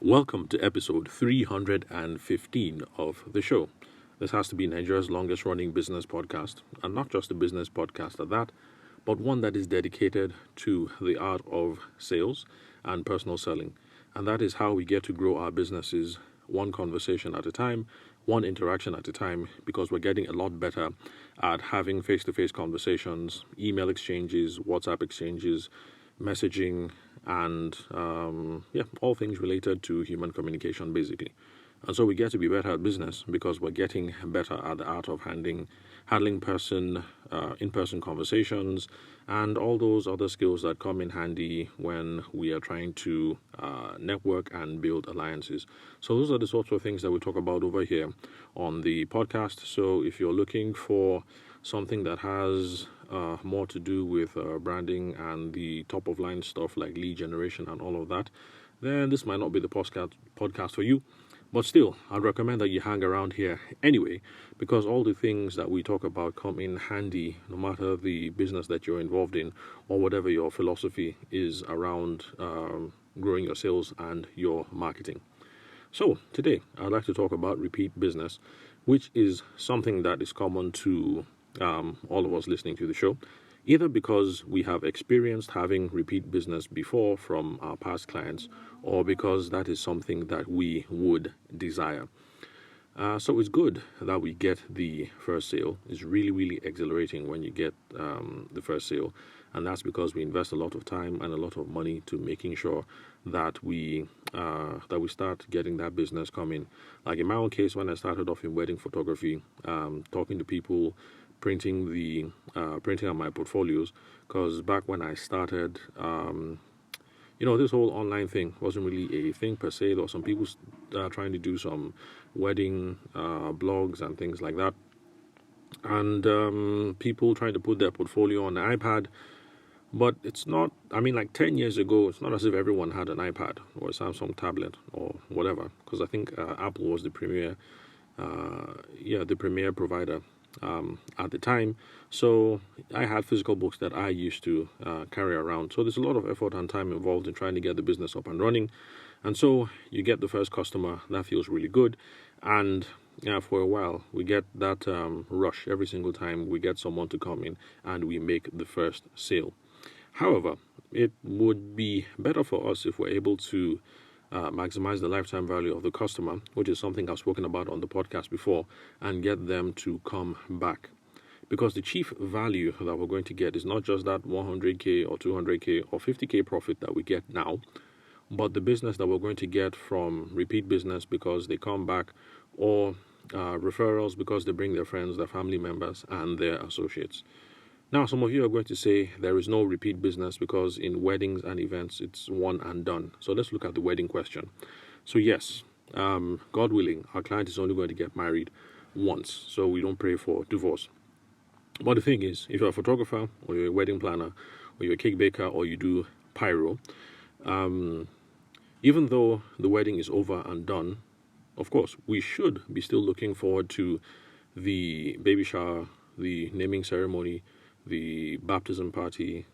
Welcome to episode 315 of the show. This has to be Nigeria's longest running business podcast, and not just a business podcast at that, but one that is dedicated to the art of sales and personal selling. And that is how we get to grow our businesses one conversation at a time, one interaction at a time, because we're getting a lot better at having face to face conversations, email exchanges, WhatsApp exchanges, messaging, and all things related to human communication, basically. And so we get to be better at business because we're getting better at the art of handling in-person conversations, and all those other skills that come in handy when we are trying to network and build alliances. So those are the sorts of things that we talk about over here on the podcast. So if you're looking for something that has more to do with branding and the top of line stuff like lead generation and all of that, then this might not be the podcast for you. But still, I'd recommend that you hang around here anyway, because all the things that we talk about come in handy no matter the business that you're involved in or whatever your philosophy is around growing your sales and your marketing. So today, I'd like to talk about repeat business, which is something that is common to all of us listening to the show, either because we have experienced having repeat business before from our past clients, or because that is something that we would desire. So it's good that we get the first sale. It's really, really exhilarating when you get the first sale. And that's because we invest a lot of time and a lot of money to making sure that we start getting that business coming. Like in my own case, when I started off in wedding photography, talking to people, printing out my portfolios, because back when I started, this whole online thing wasn't really a thing per se. There were some people trying to do some wedding blogs and things like that, and people trying to put their portfolio on the iPad. But it's not, like 10 years ago, it's not as if everyone had an iPad or a Samsung tablet or whatever, because I think Apple was the premier provider at the time. So I had physical books that I used to carry around. So there's a lot of effort and time involved in trying to get the business up and running. And so you get the first customer, that feels really good. And for a while, we get that rush every single time we get someone to come in and we make the first sale. However, it would be better for us if we're able to maximize the lifetime value of the customer, which is something I've spoken about on the podcast before, and get them to come back. Because the chief value that we're going to get is not just that 100K or 200K or 50K profit that we get now, but the business that we're going to get from repeat business because they come back, or referrals because they bring their friends, their family members, and their associates. Now, some of you are going to say there is no repeat business because in weddings and events, it's one and done. So let's look at the wedding question. So yes, God willing, our client is only going to get married once. So we don't pray for divorce. But the thing is, if you're a photographer or you're a wedding planner or you're a cake baker or you do pyro, even though the wedding is over and done, of course, we should be still looking forward to the baby shower, the naming ceremony, the baptism party,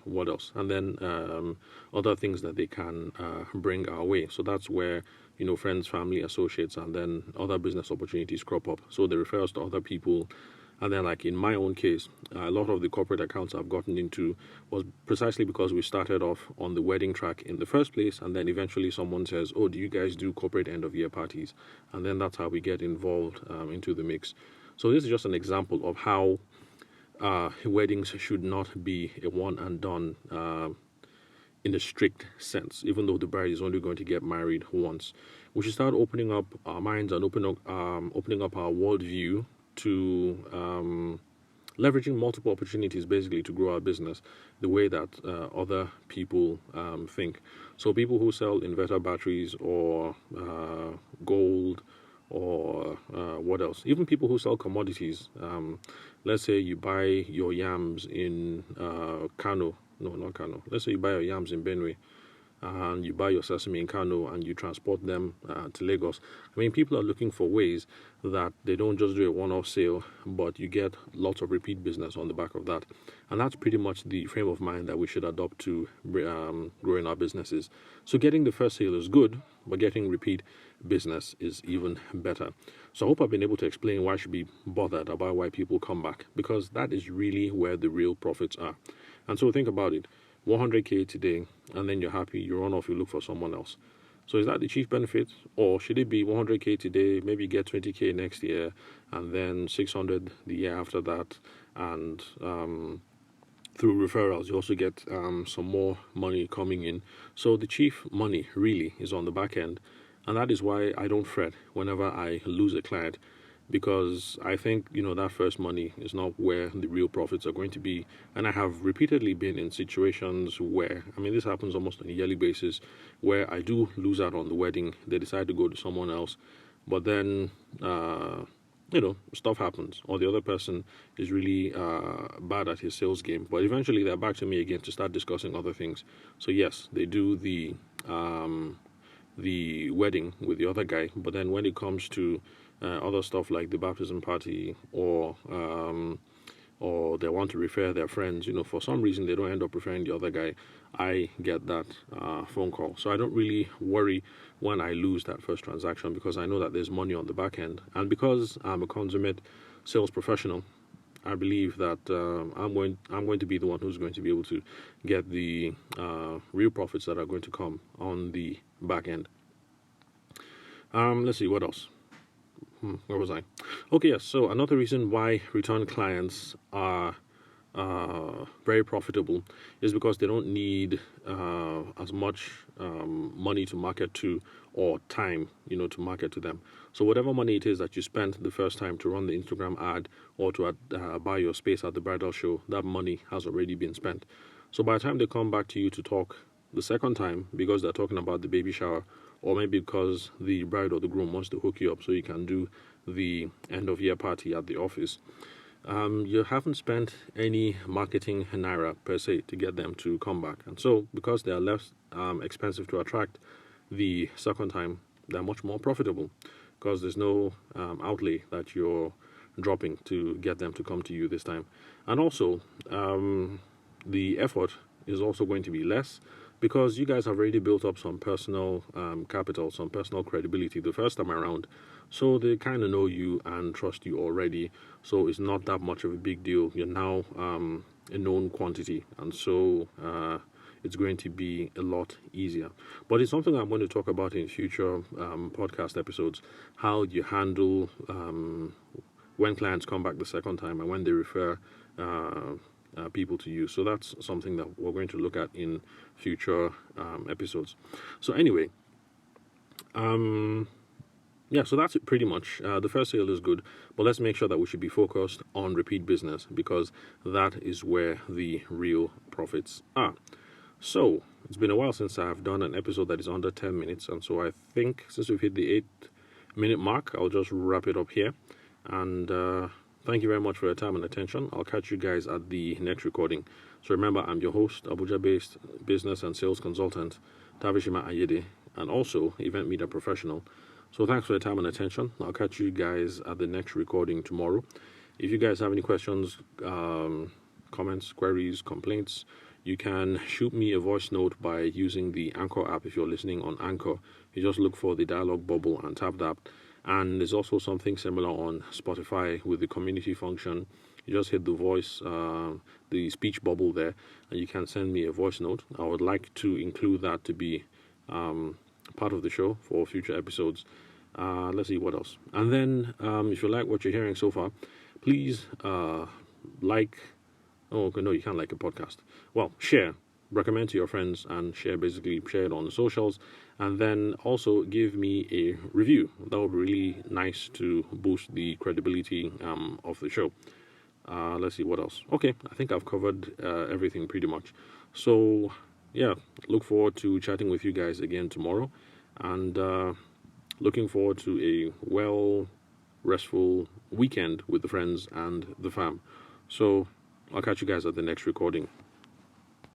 what else? And then other things that they can bring our way. So that's where, friends, family, associates, and then other business opportunities crop up. So they refer us to other people. And then, like in my own case, a lot of the corporate accounts I've gotten into was precisely because we started off on the wedding track in the first place. And then eventually someone says, oh, do you guys do corporate end of year parties? And then that's how we get involved into the mix. So this is just an example of how weddings should not be a one and done in a strict sense, even though the bride is only going to get married once. We should start opening up our minds and opening up our worldview to leveraging multiple opportunities basically to grow our business the way that other people think. So people who sell inverter batteries or gold or what else? Even people who sell commodities. Let's say you buy your yams in Kano. No, not Kano. Let's say you buy your yams in Benue. and you buy your sesame in Kano and you transport them to Lagos. I mean, people are looking for ways that they don't just do a one-off sale, but you get lots of repeat business on the back of that. And that's pretty much the frame of mind that we should adopt to growing our businesses. So getting the first sale is good, but getting repeat business is even better. So I hope I've been able to explain why I should be bothered about why people come back, because that is really where the real profits are. And so think about it. 100K today, and then you're happy, you run off, you look for someone else. So is that the chief benefit, or should it be 100K today, maybe get 20K next year, and then 600 the year after that, and through referrals you also get some more money coming in. So the chief money really is on the back end, and that is why I don't fret whenever I lose a client, because I think, that first money is not where the real profits are going to be. And I have repeatedly been in situations where, this happens almost on a yearly basis, where I do lose out on the wedding. They decide to go to someone else, but then, stuff happens, or the other person is really bad at his sales game. But eventually they're back to me again to start discussing other things. So yes, they do the wedding with the other guy, but then when it comes to other stuff like the baptism party, or they want to refer their friends, for some reason they don't end up referring the other guy, I get that phone call. So I don't really worry when I lose that first transaction, because I know that there's money on the back end. And because I'm a consummate sales professional, I believe that I'm going to be the one who's going to be able to get the real profits that are going to come on the back end. Let's see, what else? Where was I? Okay, yes. So another reason why return clients are very profitable is because they don't need as much money to market to, or time, to market to them. So whatever money it is that you spent the first time to run the Instagram ad, or to buy your space at the bridal show, that money has already been spent. So by the time they come back to you to talk the second time, because they're talking about the baby shower, or maybe because the bride or the groom wants to hook you up so you can do the end of year party at the office, you haven't spent any marketing naira per se to get them to come back. And so because they are less expensive to attract the second time, they're much more profitable, because there's no outlay that you're dropping to get them to come to you this time. And also the effort is also going to be less, because you guys have already built up some personal capital, some personal credibility the first time around. So they kind of know you and trust you already. So it's not that much of a big deal. You're now a known quantity. And so it's going to be a lot easier. But it's something I'm going to talk about in future podcast episodes, how you handle when clients come back the second time and when they refer people to you. So that's something that we're going to look at in future episodes. So anyway, so that's it pretty much. The first sale is good, but let's make sure that we should be focused on repeat business, because that is where the real profits are. So it's been a while since I've done an episode that is under 10 minutes, and so I think since we've hit the 8-minute mark, I'll just wrap it up here. And thank you very much for your time and attention. I'll catch you guys at the next recording. So remember, I'm your host, Abuja-based business and sales consultant, Tavishima Ayede, and also event media professional. So thanks for your time and attention. I'll catch you guys at the next recording tomorrow. If you guys have any questions, comments, queries, complaints, you can shoot me a voice note by using the Anchor app. If you're listening on Anchor, you just look for the dialog bubble and tap that. And there's also something similar on Spotify with the community function. You just hit the voice, the speech bubble there, and you can send me a voice note. I would like to include that to be part of the show for future episodes. Let's see what else. And then if you like what you're hearing so far, please like. Oh, no, you can't like a podcast. Well, share. Recommend to your friends and share it on the socials, and then also give me a review. That would be really nice to boost the credibility of the show. Let's see what else. Okay, I think I've covered everything pretty much. So yeah, look forward to chatting with you guys again tomorrow, and looking forward to a restful weekend with the friends and the fam. So I'll catch you guys at the next recording.